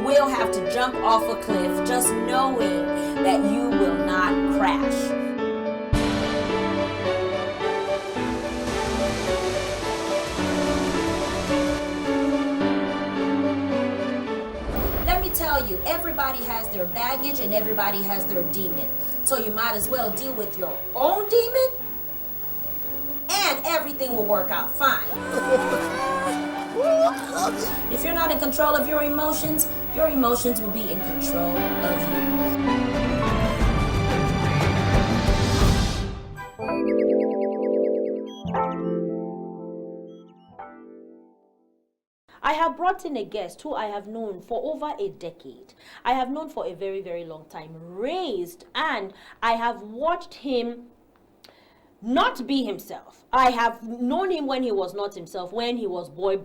will have to jump off a cliff, just knowing that you will not crash. Let me tell you, everybody has their baggage and everybody has their demon. So you might as well deal with your own demon and everything will work out fine. If you're not in control of your emotions will be in control of you. I have brought in a guest who I have known for over a decade. I have known for a very, very long time, raised, and I have watched him not be himself. I have known him when he was not himself, when he was boy.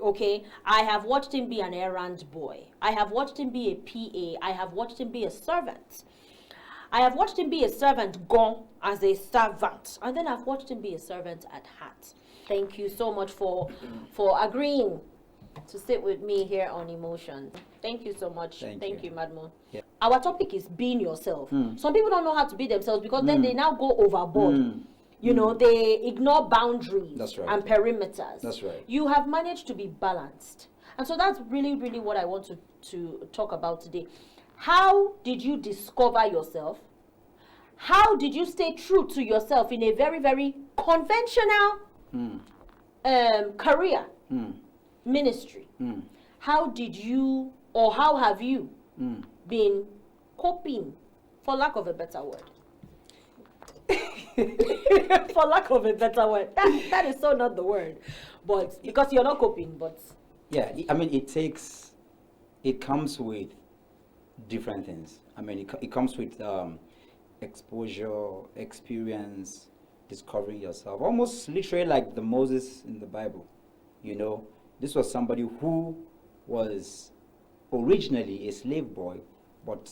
Okay, I have watched him be an errand boy. I have watched him be a PA. I have watched him be a servant. I have watched him be a servant gone as a servant, and then I've watched him be a servant at heart. Thank you so much for agreeing to sit with me here on emotions. Thank you so much. Thank you, Madmo. Yeah. Our topic is being yourself. Some people don't know how to be themselves because then they now go overboard. You know, they ignore boundaries and perimeters. That's right. You have managed to be balanced. And so that's really, really what I want to talk about today. How did you discover yourself? How did you stay true to yourself in a very, very conventional career, ministry? How did you, or how have you been coping, for lack of a better word? For lack of a better word. That is so not the word. But because you're not coping, but yeah, I mean it comes with different things. I mean it comes with exposure, experience, discovering yourself. Almost literally like the Moses in the Bible. You know, this was somebody who was originally a slave boy, but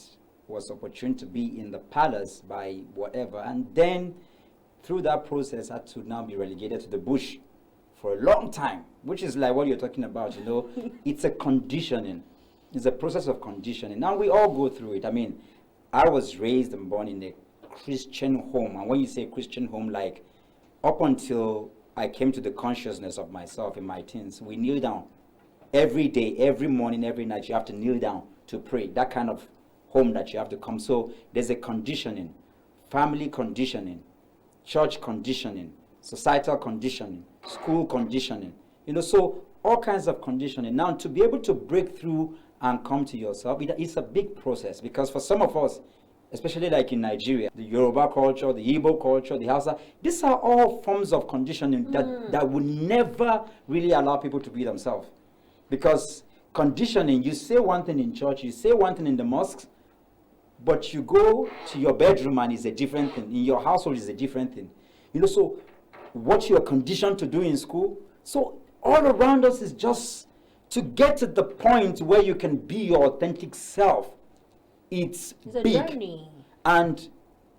was opportune to be in the palace by whatever, and then through that process had to now be relegated to the bush for a long time, which is like what you're talking about, you know. It's a conditioning. It's a process of conditioning. Now we all go through it. I mean, I was raised and born in a Christian home, and when you say Christian home, like up until I came to the consciousness of myself in my teens, we kneel down every day, every morning, every night. You have to kneel down to pray. That kind of home that you have to come. So there's a conditioning, family conditioning, church conditioning, societal conditioning, school conditioning, you know, so all kinds of conditioning. Now to be able to break through and come to yourself, it's a big process, because for some of us, especially like in Nigeria, the Yoruba culture, the Igbo culture, the Hausa, these are all forms of conditioning that would never really allow people to be themselves. Because conditioning, you say one thing in church, you say one thing in the mosques, but you go to your bedroom and it's a different thing. In your household is a different thing. You know, so what you're conditioned to do in school. So all around us is just to get to the point where you can be your authentic self. It's a big journey. And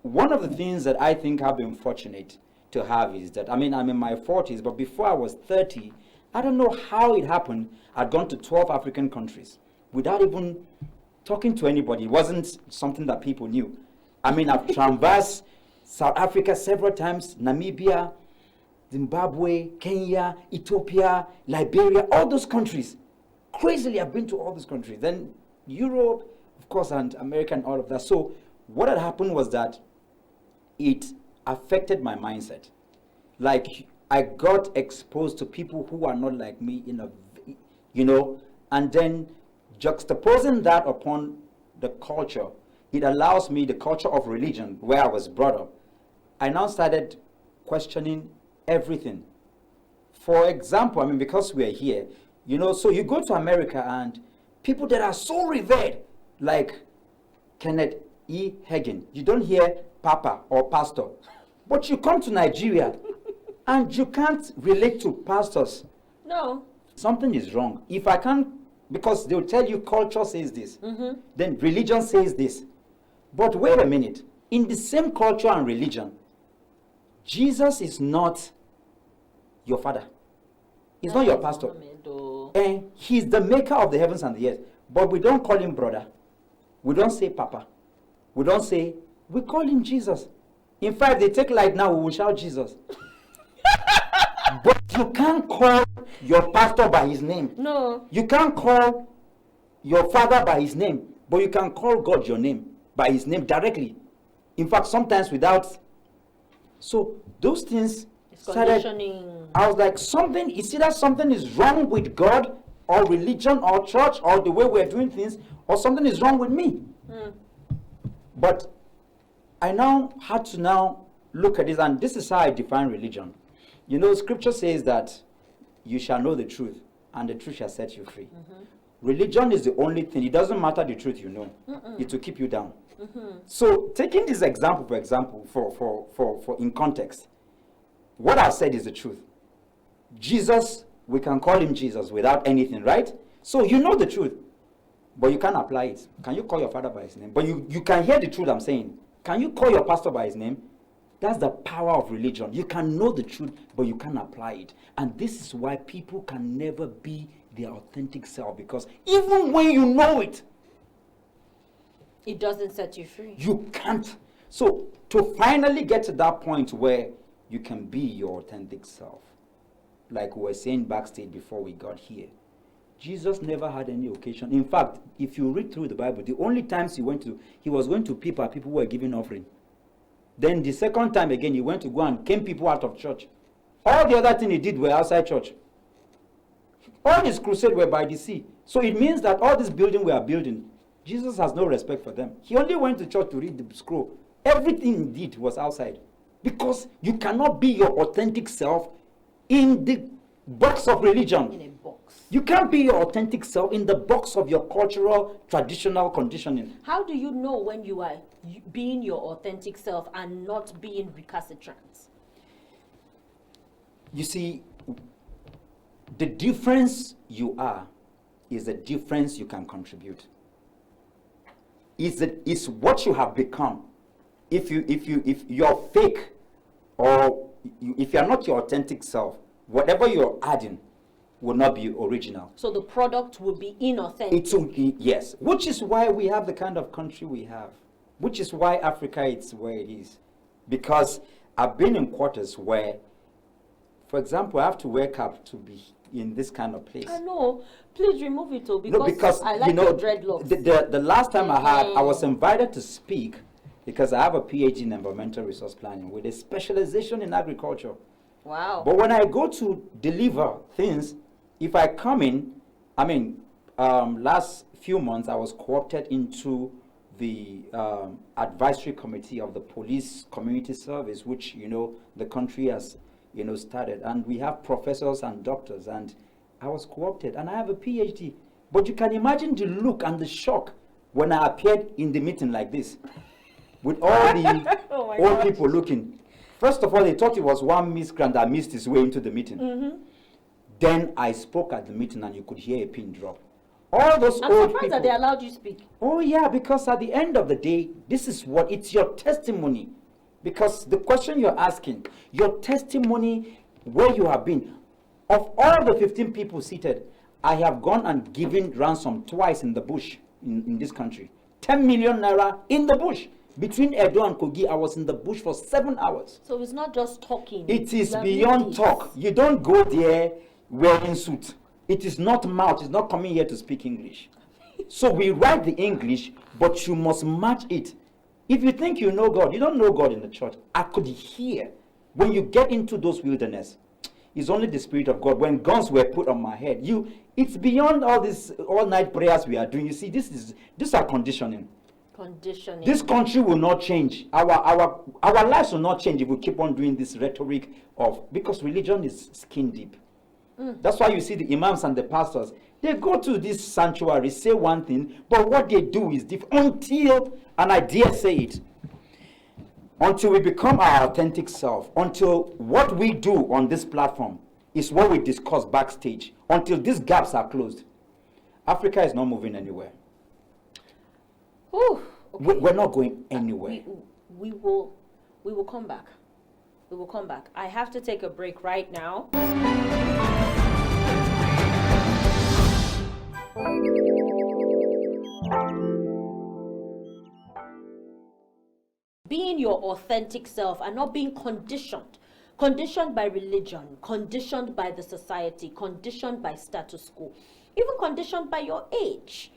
one of the things that I think I've been fortunate to have is that, I mean, I'm in my 40s, but before I was 30, I don't know how it happened. I'd gone to 12 African countries without even talking to anybody. It wasn't something that people knew. I mean, I've traversed South Africa several times, Namibia, Zimbabwe, Kenya, Ethiopia, Liberia, all those countries. Crazily, I've been to all those countries. Then Europe, of course, and America and all of that. So what had happened was that it affected my mindset. Like, I got exposed to people who are not like me, you know, and then juxtaposing that upon the culture, it allows me, the culture of religion where I was brought up, I now started questioning everything. For example, I mean, because we're here, you know, so you go to America and people that are so revered, like Kenneth E. Hagin, you don't hear Papa or Pastor. But you come to Nigeria and you can't relate to pastors. No. Something is wrong. If I can't, because they'll tell you culture says this, then religion says this. But wait a minute. In the same culture and religion, Jesus is not your father. He's not your pastor. And he's the maker of the heavens and the earth. But we don't call him brother. We don't say papa. We don't say, we call him Jesus. In fact, they take like now, we will shout Jesus. But you can't call your pastor by his name. No. You can't call your father by his name, but you can call God your name, by his name directly. In fact, sometimes without. So those things started. Conditioning. I was like, it's either something is wrong with God or religion or church or the way we're doing things, or something is wrong with me. But I now had to now look at this, and this is how I define religion. You know, scripture says that you shall know the truth, and the truth shall set you free. Religion is the only thing. It doesn't matter the truth you know. It will keep you down. So taking this example, for example, for in context, what I said is the truth. Jesus, we can call him Jesus without anything, right? So you know the truth, but you can't apply it. Can you call your father by his name? But you can hear the truth I'm saying. Can you call your pastor by his name? That's the power of religion. You can know the truth, but you can't apply it. And this is why people can never be their authentic self, because even when you know it, it doesn't set you free. You can't. So to finally get to that point where you can be your authentic self, like we were saying backstage before we got here, Jesus never had any occasion. In fact, if you read through the Bible, the only times he was going to people who were giving offering. Then the second time again, he went to go and cane people out of church. All the other things he did were outside church. All his crusades were by the sea. So it means that all this building we are building, Jesus has no respect for them. He only went to church to read the scroll. Everything he did was outside. Because you cannot be your authentic self in the box of religion. In a box. You can't be your authentic self in the box of your cultural, traditional conditioning. How do you know when you are being your authentic self and not being recalcitrant? You see, the difference you are is the difference you can contribute. It's what you have become. If you're fake, or if you're not your authentic self, whatever you're adding will not be original. So the product will be inauthentic. It will be, yes. Which is why we have the kind of country we have. Which is why Africa is where it is. Because I've been in quarters where, for example, I have to wear cap to be in this kind of place. I know. Please remove it all, because I like your dreadlocks. The last time I was invited to speak, because I have a PhD in environmental resource planning with a specialization in agriculture. Wow. But when I go to deliver things, if I come in, last few months I was co-opted into the advisory committee of the police community service, which, the country has, started. And we have professors and doctors, and I was co-opted, and I have a PhD. But you can imagine the look and the shock when I appeared in the meeting like this, with all the old people looking. First of all, they thought it was one miscreant that missed his way into the meeting. Then I spoke at the meeting, and you could hear a pin drop. All those I'm old surprised people, that they allowed you speak. Oh yeah, because at the end of the day, it's your testimony. Because the question you're asking, your testimony, where you have been. Of all the 15 people seated, I have gone and given ransom twice in the bush in this country. 10 million naira in the bush. Between Edo and Kogi, I was in the bush for 7 hours. So it's not just talking. It is beyond talk. You don't go there wearing suit. It is not mouth. It's not coming here to speak English. So we write the English, but you must match it. If you think you know God, you don't know God in the church. I could hear when you get into those wilderness. It's only the Spirit of God. When guns were put on my head, it's beyond all these all-night prayers we are doing. You see, these are conditioning. Conditioning. This country will not change. Our lives will not change if we keep on doing this rhetoric because religion is skin deep. That's why you see the imams and the pastors, they go to this sanctuary, say one thing, but what they do is different until, and I dare say it, until we become our authentic self, until what we do on this platform is what we discuss backstage, until these gaps are closed, Africa is not moving anywhere. Ooh, okay. We're not going anywhere. We will come back. We will come back. I have to take a break right now. being your authentic self and not being conditioned by religion, conditioned by the society, conditioned by status quo, even conditioned by your age.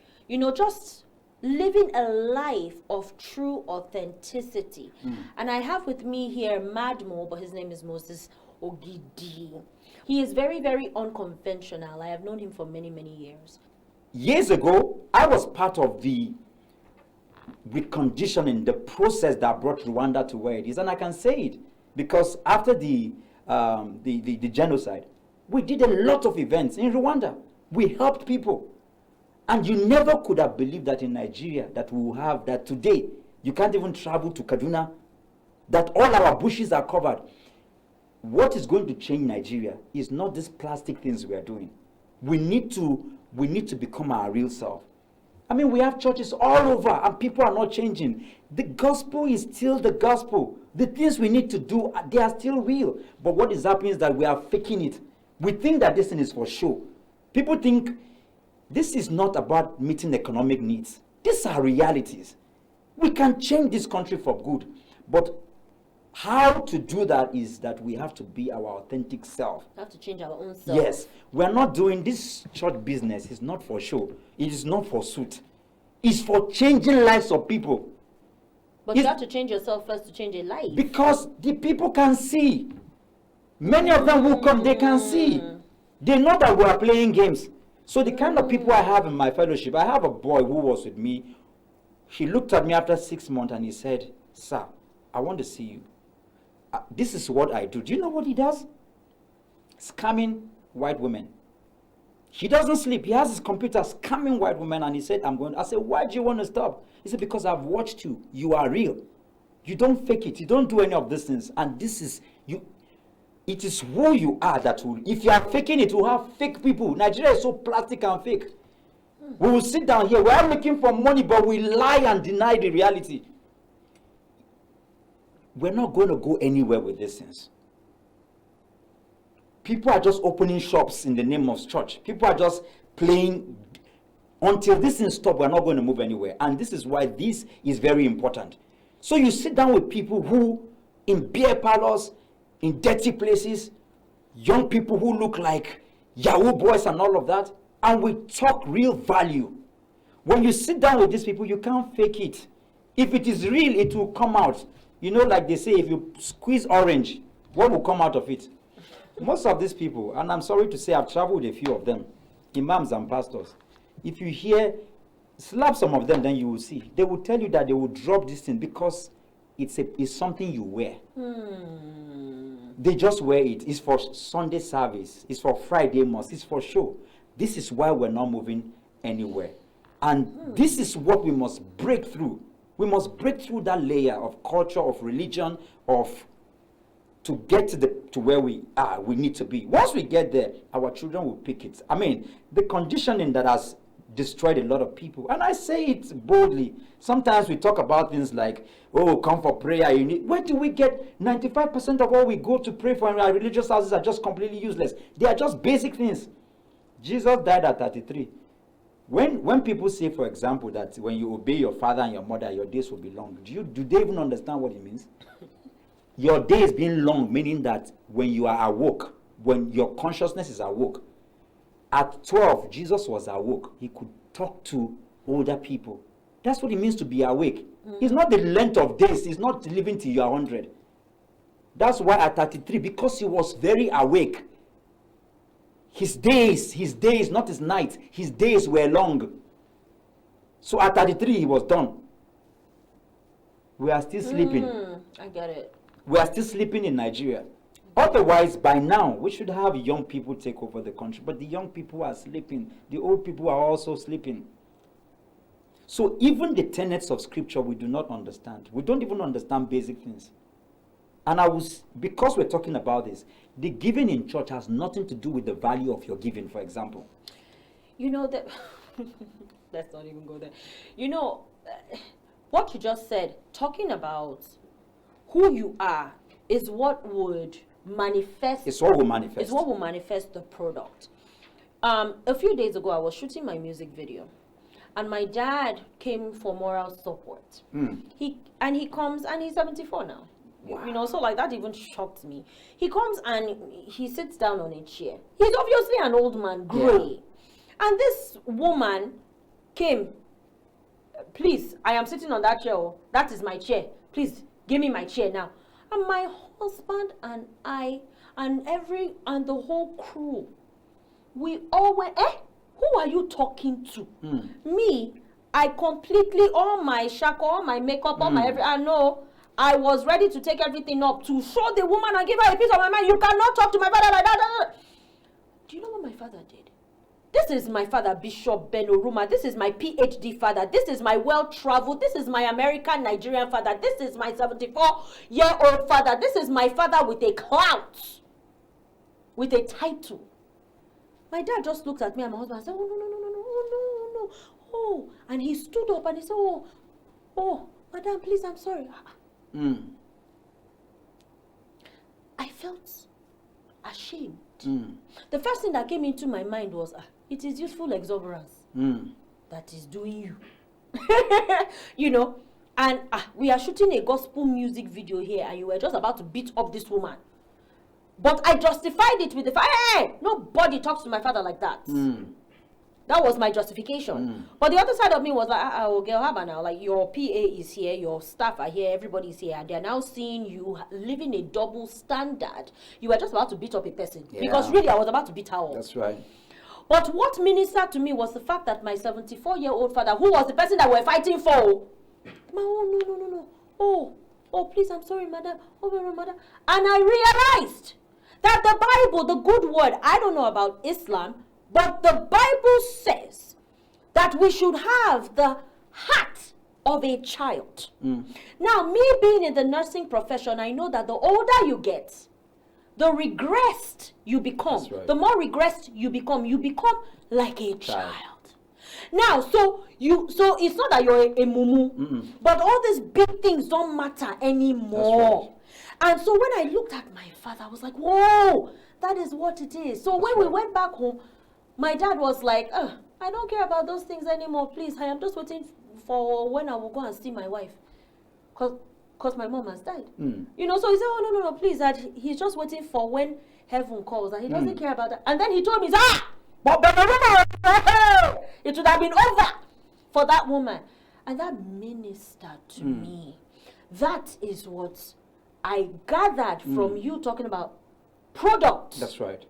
Just living a life of true authenticity. And I have with me here Madmo, but his name is Moses Ogidi. He is very, very unconventional. I have known him for many, many years. Years ago, I was part of with conditioning, the process that brought Rwanda to where it is. And I can say it because after the genocide, we did a lot of events in Rwanda. We helped people. And you never could have believed that in Nigeria that we will have that today. You can't even travel to Kaduna, that all our bushes are covered. What is going to change Nigeria is not these plastic things we are doing. We need to become our real self. I mean, we have churches all over and people are not changing. The gospel is still the gospel. The things we need to do, they are still real. But what is happening is that we are faking it. We think that this thing is for show. People think this is not about meeting economic needs. These are realities. We can change this country for good. But how to do that is that we have to be our authentic self. We have to change our own self. Yes. We're not doing this church business. It's not for show. It is not for suit. It's for changing lives of people. But you have to change yourself first to change a life. Because the people can see. Many of them who come, they can see. They know that we are playing games. So the kind of people I have in my fellowship, I have a boy who was with me. He looked at me after 6 months and he said, "Sir, I want to see you. This is what I do." Do you know what he does? Scamming white women. He doesn't sleep. He has his computer scamming white women, and he said, I said, "Why do you want to stop?" He said, "Because I've watched you. You are real. You don't fake it. You don't do any of these things. And this is you. It is who you are that will. If you are faking it, we'll have fake people. Nigeria is so plastic and fake. We will sit down here. We are looking for money, but we lie and deny the reality. We're not going to go anywhere with these things. People are just opening shops in the name of church. People are just playing. Until this thing stops, we're not going to move anywhere. And this is why this is very important. So you sit down with people who, in beer parlors, in dirty places, young people who look like Yahoo boys and all of that, and we talk real value. When you sit down with these people, you can't fake it. If it is real, it will come out. Like they say, if you squeeze orange, what will come out of it? Most of these people, and I'm sorry to say, I've traveled with a few of them, imams and pastors. If you slap some of them, then you will see. They will tell you that they will drop this thing because it's something you wear. They just wear it. It's for Sunday service. It's for Friday mass. It's for show. This is why we're not moving anywhere. And this is what we must break through. We must break through that layer of culture, of religion, to get to where we are, we need to be. Once we get there, our children will pick it. I mean, the conditioning that has destroyed a lot of people, and I say it boldly. Sometimes we talk about things like, "Oh, come for prayer." Where do we get 95% of what we go to pray for in our religious houses are just completely useless? They are just basic things. Jesus died at 33. When people say, for example, that when you obey your father and your mother, your days will be long, do they even understand what it means? Your days being long, meaning that when you are awoke, when your consciousness is awoke, at 12, Jesus was awoke. He could talk to older people. That's what it means to be awake. It's not the length of days. It's not living till you are 100. That's why at 33, because he was very awake, his days, not his nights, his days were long. So at 33, he was done. We are still sleeping. I get it. We are still sleeping in Nigeria. Otherwise, by now, we should have young people take over the country. But the young people are sleeping. The old people are also sleeping. So even the tenets of scripture, we do not understand. We don't even understand basic things. And because we're talking about this, the giving in church has nothing to do with the value of your giving, for example. That let's not even go there. What you just said, talking about who you are is what would manifest. It's what will manifest. It's what will manifest the product. A few days ago, I was shooting my music video. and my dad came for moral support. He comes, and he's 74 now. You know, so like that even shocked me. He comes and he sits down on a chair. He's obviously an old man, gray. And this woman came, please, I am sitting on that chair. Oh, that is my chair. Please, give me my chair now. And my husband and I and the whole crew, we all went, who are you talking to? Me, I completely, all my shako, all my makeup, all my I know. I was ready to take everything up to show the woman and give her a piece of my mind. You cannot talk to my father like that. Do you know what my father did? This is my father, Bishop Ben Oruma. This is my PhD father. This is my well-traveled. This is my American Nigerian father. This is my 74-year-old father. This is my father with a clout, with a title. My dad just looked at me and my husband and said, oh, no. And he stood up and he said, oh, madam, please, I'm sorry. I felt ashamed. The first thing that came into my mind was, it is youthful exuberance that is doing you. You know, and we are shooting a gospel music video here, and you were just about to beat up this woman. But I justified it with the fact, hey, nobody talks to my father like that. That was my justification. But the other side of me was like, okay, how about now? Like, your PA is here, your staff are here, everybody's here, and they're now seeing you living a double standard. You were just about to beat up a person. Because really, I was about to beat her up. That's right. But what ministered to me was the fact that my 74-year-old father, who was the person that we're fighting for, no. Oh, please, I'm sorry, madam. Oh, madam. And I realized that the Bible, the good word, I don't know about Islam, but the Bible says that we should have the heart of a child. Now, me being in the nursing profession, I know that the older you get, the regressed you become. That's right. The more regressed you become like a child. Now, so it's not that you're a mumu, but all these big things don't matter anymore. Right. And so when I looked at my father, I was like, whoa, that is what it is. So when we went back home, my dad was like, I don't care about those things anymore, please. I am just waiting for when I will go and see my wife. Because my mom has died. You know, so he said, oh, no, please, that he's just waiting for when heaven calls, and he doesn't care about that. And then he told me, but it would have been over for that woman. And that ministered to me. That is what I gathered from you talking about product. That's right.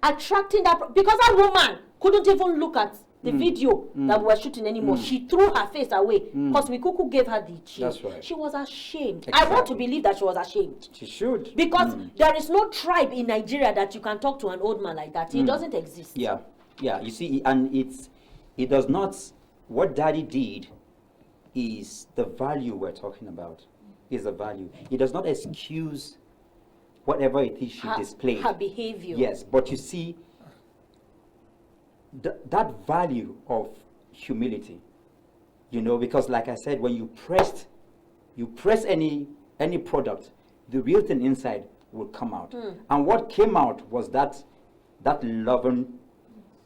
Attracting that, because that woman couldn't even look at the video that we were shooting anymore. She threw her face away because we Kuku gave her the cheer. That's right. She was ashamed. Exactly. I want to believe that she was ashamed. She should. Because there is no tribe in Nigeria that you can talk to an old man like that. It doesn't exist. Yeah. You see, and it does not. What Daddy did is the value we're talking about. Is the value. It does not excuse whatever it is she displayed. Her behavior. Yes, but you see, that value of humility, you know, because like I said, when you press any product, the real thing inside will come out. And what came out was that loving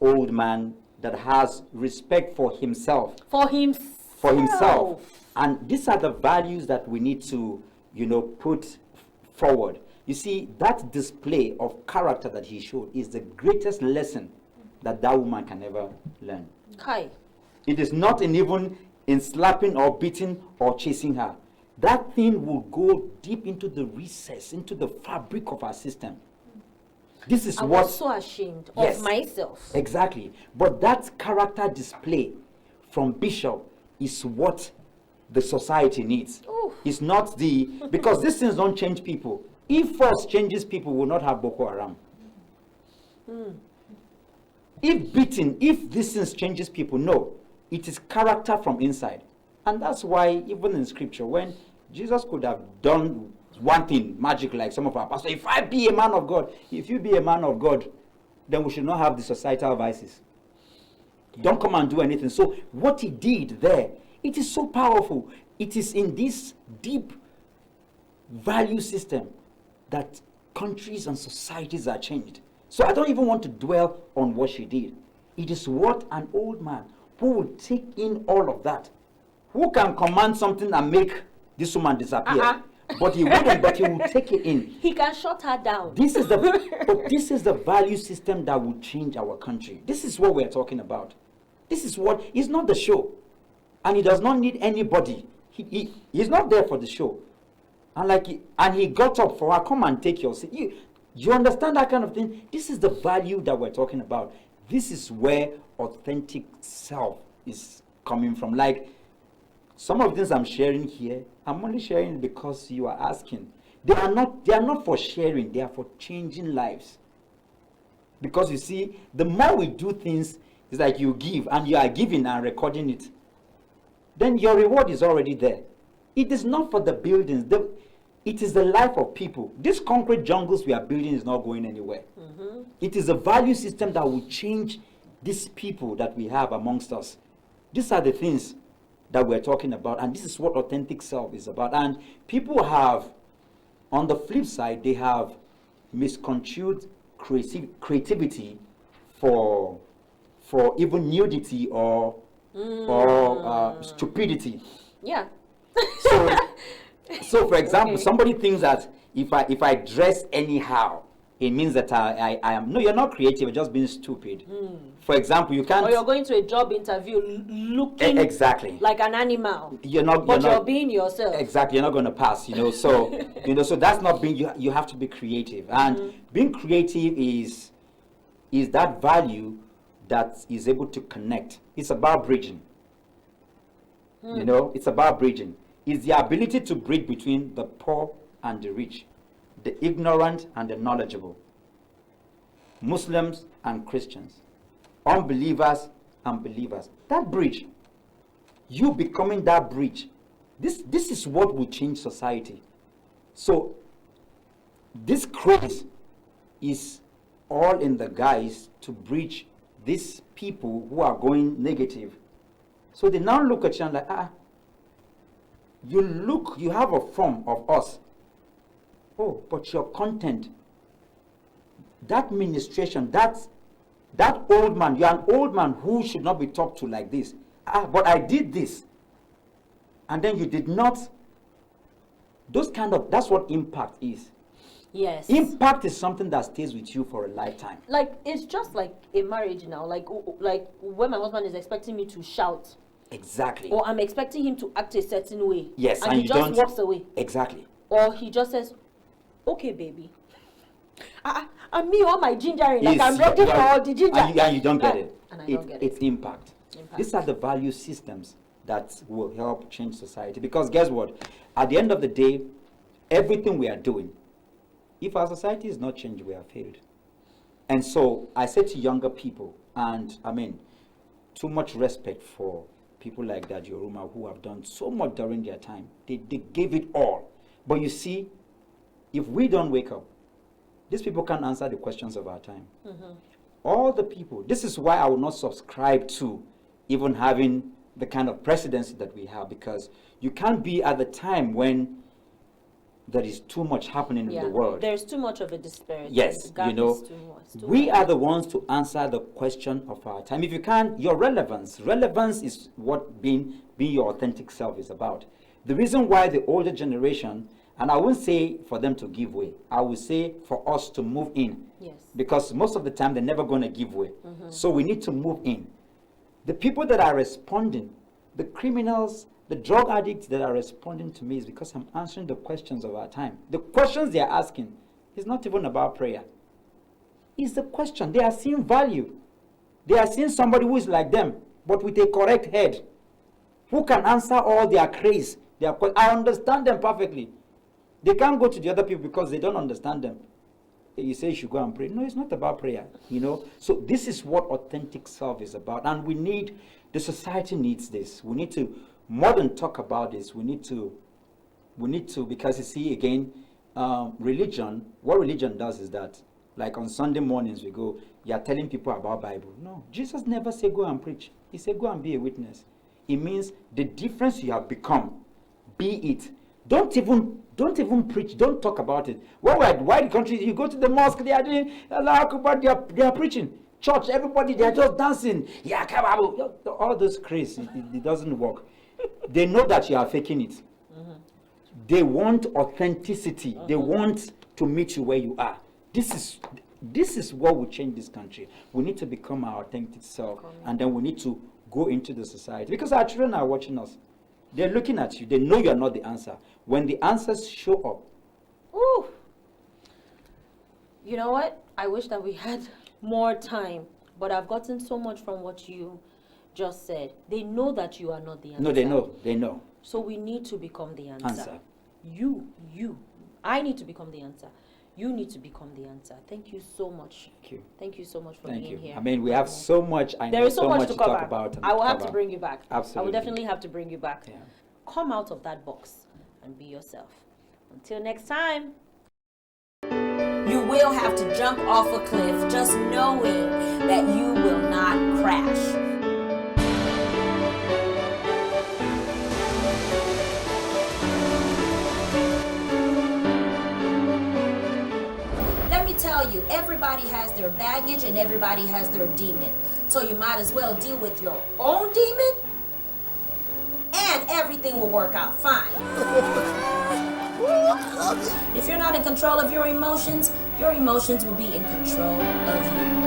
old man that has respect for himself. For himself. And these are the values that we need to, you know, put forward. You see, that display of character that he showed is the greatest lesson that woman can ever learn. Kai. It is not even in slapping or beating or chasing her. That thing will go deep into the recess, into the fabric of our system. This is I what... was so ashamed of myself. Exactly. But that character display from Bishop is what the society needs. Oof. It's not the... Because these things don't change people. If force changes people, we will not have Boko Haram. If beating, if these things changes people, no. It is character from inside. And that's why even in scripture, when Jesus could have done one thing, magic, like some of our pastors, if I be a man of God, if you be a man of God, then we should not have the societal vices. Don't come and do anything. So what he did there, it is so powerful. It is in this deep value system that countries and societies are changed. So I don't even want to dwell on what she did. It is what an old man who will take in all of that, who can command something and make this woman disappear. But he wouldn't, but he will take it in. He can shut her down. This is the value system that will change our country. This is what we're talking about. This is what, it's not the show. And he does not need anybody. He's not there for the show. And he got up for her, come and take your seat. You understand that kind of thing? This is the value that we're talking about. This is where authentic self is coming from. Like, some of the things I'm sharing here, I'm only sharing because you are asking. They are not for sharing, they are for changing lives. Because you see, the more we do things, it's like you give and you are giving and recording it. Then your reward is already there. It is not for the buildings. It is the life of people. These concrete jungles we are building is not going anywhere. Mm-hmm. It is a value system that will change these people that we have amongst us. These are the things that we're talking about, and this is what authentic self is about. And people have, on the flip side, they have misconstrued creativity for even nudity or stupidity. Yeah. So for example, somebody thinks that if I dress anyhow, it means that I am. No, you're not creative, you're just being stupid. For example, you can't. Or you're going to a job interview looking exactly like an animal. You're being yourself. Exactly, you're not going to pass. So so that's not being. You have to be creative, and being creative is that value that is able to connect. It's about bridging. It's about bridging. It's the ability to bridge between the poor and the rich, the ignorant and the knowledgeable, Muslims and Christians, unbelievers and believers. That bridge, you becoming that bridge, this is what will change society. So this craze is all in the guise to bridge these people who are going negative. So they now look at you and like, you have a form of us. Oh, but your content, that ministration, that old man, you're an old man who should not be talked to like this. But I did this. And then you did not. That's what impact is. Yes. Impact is something that stays with you for a lifetime. Like, it's just like a marriage now. Like when my husband is expecting me to shout. Exactly. Or I'm expecting him to act a certain way. Yes, and he just walks away. Exactly. Or he just says, okay, baby. And me, all my gingering, like I'm ready for all the ginger. And you don't get it. And I don't get it. It's impact. These are the value systems that will help change society. Because guess what? At the end of the day, everything we are doing, if our society is not changed, we have failed. And so I say to younger people, and I mean, too much respect for people like that, Yoruma, who have done so much during their time. They gave it all. But you see, if we don't wake up, these people can't answer the questions of our time. Mm-hmm. All the people, this is why I will not subscribe to even having the kind of presidency that we have, because you can't be at the time when there is too much happening in the world. There's too much of a disparity. Yes, we are the ones to answer the question of our time. If you can't, your relevance is what being your authentic self is about. The reason why the older generation, and I won't say for them to give way, I will say for us to move in. Yes. Because most of the time they're never going to give way. Mm-hmm. So we need to move in. The people that are responding, the criminals, the drug addicts that are responding to me is because I'm answering the questions of our time. The questions they are asking is not even about prayer. It's the question. They are seeing value. They are seeing somebody who is like them, but with a correct head, who can answer all their craze. I understand them perfectly. They can't go to the other people because they don't understand them. You say you should go and pray. No, it's not about prayer, So this is what authentic self is about. And the society needs this. We need to more than talk about this. We need to, because you see, again, religion, what religion does is that, like on Sunday mornings we go, you're telling people about Bible. No, Jesus never said go and preach. He said go and be a witness. It means the difference you have become, be it. Don't even preach. Don't talk about it. Why the country? You go to the mosque, they are doing Allah Akbar. They are preaching. church, everybody, they're just dancing. Yeah, all those crazy, it doesn't work. They know that you are faking it. They want authenticity. They want to meet you where you are. This is what will change this country. We need to become our authentic self, and then we need to go into the society, because our children are watching us. They're looking at you. They know you are not the answer. When the answers show up, ooh, you know what? I wish that we had more time, but I've gotten so much from what you just said. They know that you are not the answer. no, they know. So we need to become the answer. Answer. You. I need to become the answer. You need to become the answer. Thank you so much. Thank you. Thank you so much for Thank being you. here. I mean, we have so much. There is so much to cover. talk about. I will have to bring you back. Absolutely. I will definitely have to bring you back. Yeah. Come out of that box and be yourself. Until next time. You will have to jump off a cliff just knowing that you will not crash. Let me tell you, everybody has their baggage and everybody has their demon. So you might as well deal with your own demon and everything will work out fine. If you're not in control of your emotions will be in control of you.